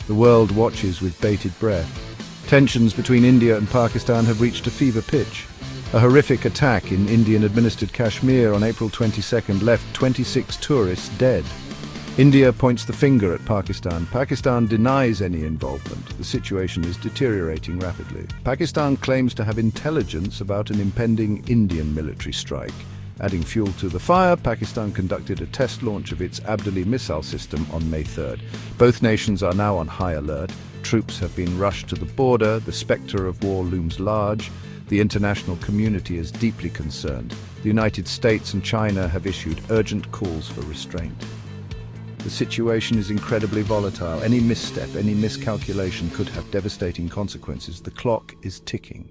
The world watches with bated breath. Tensions between India and Pakistan have reached a fever pitch. A horrific attack in Indian-administered Kashmir on April 22nd left 26 tourists dead. India points the finger at Pakistan. Pakistan denies any involvement. The situation is deteriorating rapidly. Pakistan claims to have intelligence about an impending Indian military strike. Adding fuel to the fire, Pakistan conducted a test launch of its Abdali missile system on May 3rd. Both nations are now on high alert. Troops have been rushed to the border. The spectre of war looms large. The international community is deeply concerned. The United States and China have issued urgent calls for restraint. The situation is incredibly volatile. Any misstep, any miscalculation could have devastating consequences. The clock is ticking.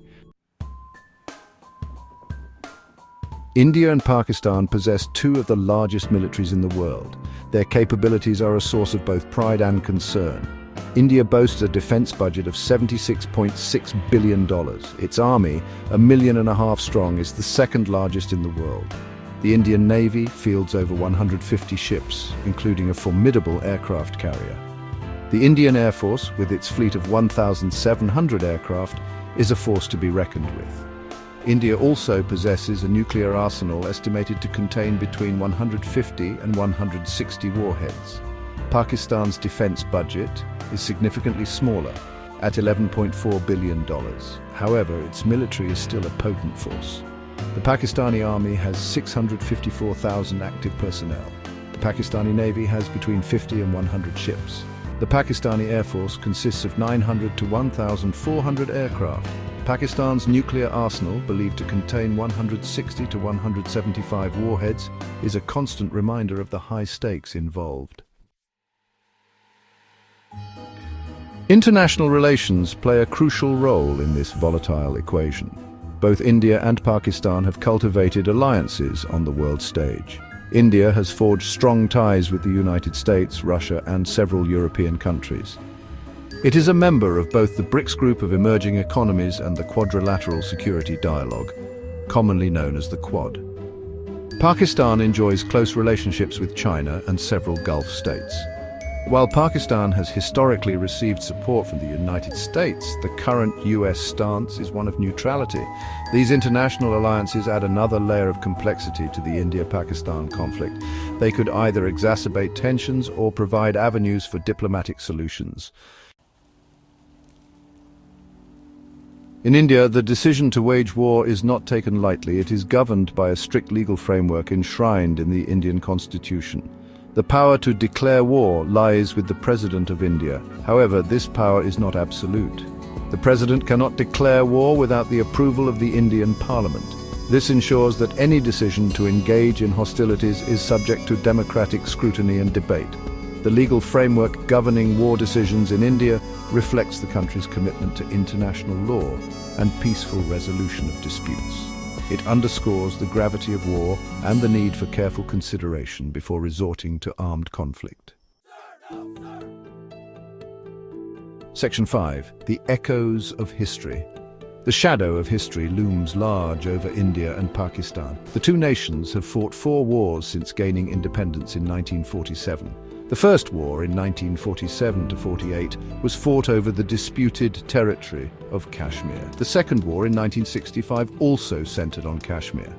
India and Pakistan possess two of the largest militaries in the world. Their capabilities are a source of both pride and concern. India boasts a defense budget of $76.6 billion. Its army, 1.5 million strong, is the second largest in the world. The Indian Navy fields over 150 ships, including a formidable aircraft carrier. The Indian Air Force, with its fleet of 1,700 aircraft, is a force to be reckoned with. India also possesses a nuclear arsenal estimated to contain between 150 and 160 warheads. Pakistan's defense budget is significantly smaller, at $11.4 billion. However, its military is still a potent force. The Pakistani army has 654,000 active personnel. The Pakistani Navy has between 50 and 100 ships. The Pakistani Air Force consists of 900 to 1,400 aircraft. Pakistan's nuclear arsenal, believed to contain 160 to 175 warheads, is a constant reminder of the high stakes involved. International relations play a crucial role in this volatile equation. Both India and Pakistan have cultivated alliances on the world stage. India has forged strong ties with the United States, Russia, and several European countries. It is a member of both the BRICS group of emerging economies and the Quadrilateral Security Dialogue, commonly known as the Quad. Pakistan enjoys close relationships with China and several Gulf states. While Pakistan has historically received support from the United States, the current US stance is one of neutrality. These international alliances add another layer of complexity to the India-Pakistan conflict. They could either exacerbate tensions or provide avenues for diplomatic solutions. In India, the decision to wage war is not taken lightly. It is governed by a strict legal framework enshrined in the Indian constitution. The power to declare war lies with the President of India. However, this power is not absolute. The President cannot declare war without the approval of the Indian Parliament. This ensures that any decision to engage in hostilities is subject to democratic scrutiny and debate. The legal framework governing war decisions in India reflects the country's commitment to international law and peaceful resolution of disputes. It underscores the gravity of war and the need for careful consideration before resorting to armed conflict. Section 5. The Echoes of History. The shadow of history looms large over India and Pakistan. The two nations have fought 4 wars since gaining independence in 1947. The first war in 1947-48 was fought over the disputed territory of Kashmir. The second war in 1965 also centered on Kashmir.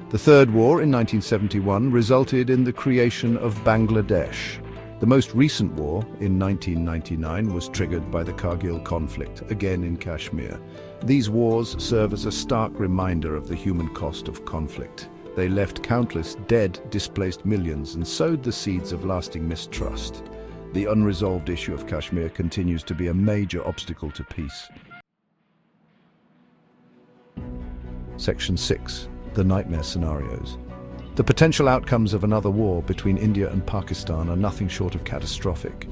The third war in 1971 resulted in the creation of Bangladesh. The most recent war in 1999 was triggered by the Kargil conflict, again in Kashmir. These wars serve as a stark reminder of the human cost of conflict. They left countless dead, displaced millions, and sowed the seeds of lasting mistrust. The unresolved issue of Kashmir continues to be a major obstacle to peace. Section 6. The Nightmare Scenarios. The potential outcomes of another war between India and Pakistan are nothing short of catastrophic.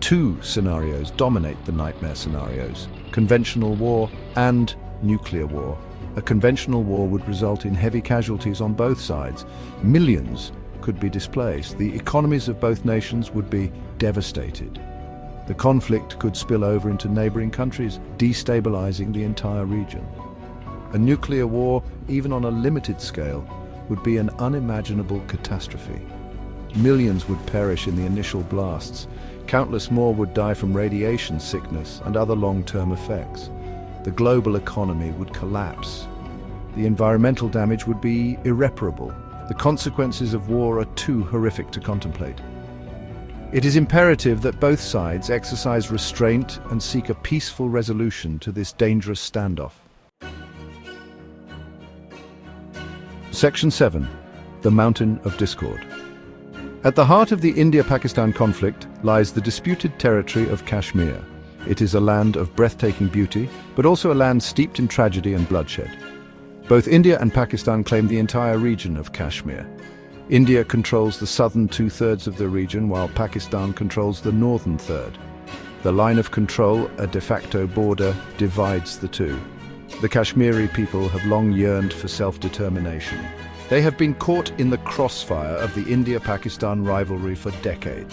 2 scenarios dominate the nightmare scenarios: conventional war and nuclear war. A conventional war would result in heavy casualties on both sides. Millions could be displaced. The economies of both nations would be devastated. The conflict could spill over into neighboring countries, destabilizing the entire region. A nuclear war, even on a limited scale, would be an unimaginable catastrophe. Millions would perish in the initial blasts. Countless more would die from radiation sickness and other long-term effects. The global economy would collapse. The environmental damage would be irreparable. The consequences of war are too horrific to contemplate. It is imperative that both sides exercise restraint and seek a peaceful resolution to this dangerous standoff. Section 7. The Mountain of Discord. At the heart of the India-Pakistan conflict lies the disputed territory of Kashmir. It is a land of breathtaking beauty, but also a land steeped in tragedy and bloodshed. Both India and Pakistan claim the entire region of Kashmir. India controls the southern two-thirds of the region, while Pakistan controls the northern third. The line of control, a de facto border, divides the two. The Kashmiri people have long yearned for self-determination. They have been caught in the crossfire of the India-Pakistan rivalry for decades.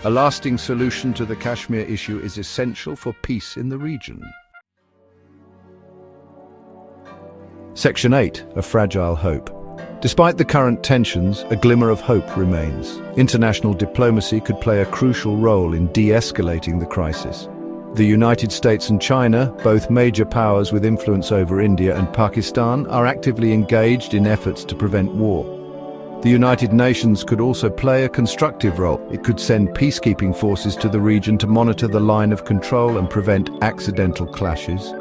A lasting solution to the Kashmir issue is essential for peace in the region. Section 8. A fragile hope. Despite the current tensions, a glimmer of hope remains. International diplomacy could play a crucial role in de-escalating the crisis. The United States and China, both major powers with influence over India and Pakistan, are actively engaged in efforts to prevent war. The United Nations could also play a constructive role. It could send peacekeeping forces to the region to monitor the line of control and prevent accidental clashes.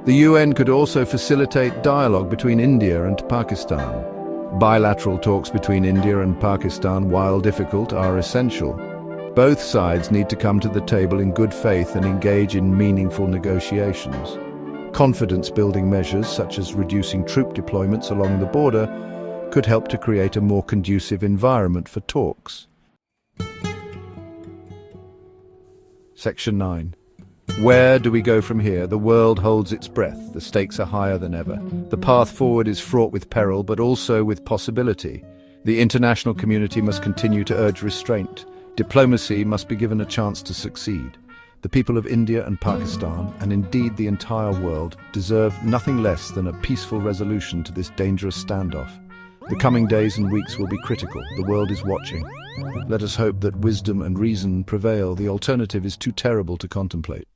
The UN could also facilitate dialogue between India and Pakistan. Bilateral talks between India and Pakistan, while difficult, are essential. Both sides need to come to the table in good faith and engage in meaningful negotiations. Confidence-building measures, such as reducing troop deployments along the border, could help to create a more conducive environment for talks. Section 9. Where do we go from here? The world holds its breath. The stakes are higher than ever. The path forward is fraught with peril, but also with possibility. The international community must continue to urge restraint. Diplomacy must be given a chance to succeed. The people of India and Pakistan, and indeed the entire world, deserve nothing less than a peaceful resolution to this dangerous standoff. The coming days and weeks will be critical. The world is watching. Let us hope that wisdom and reason prevail. The alternative is too terrible to contemplate.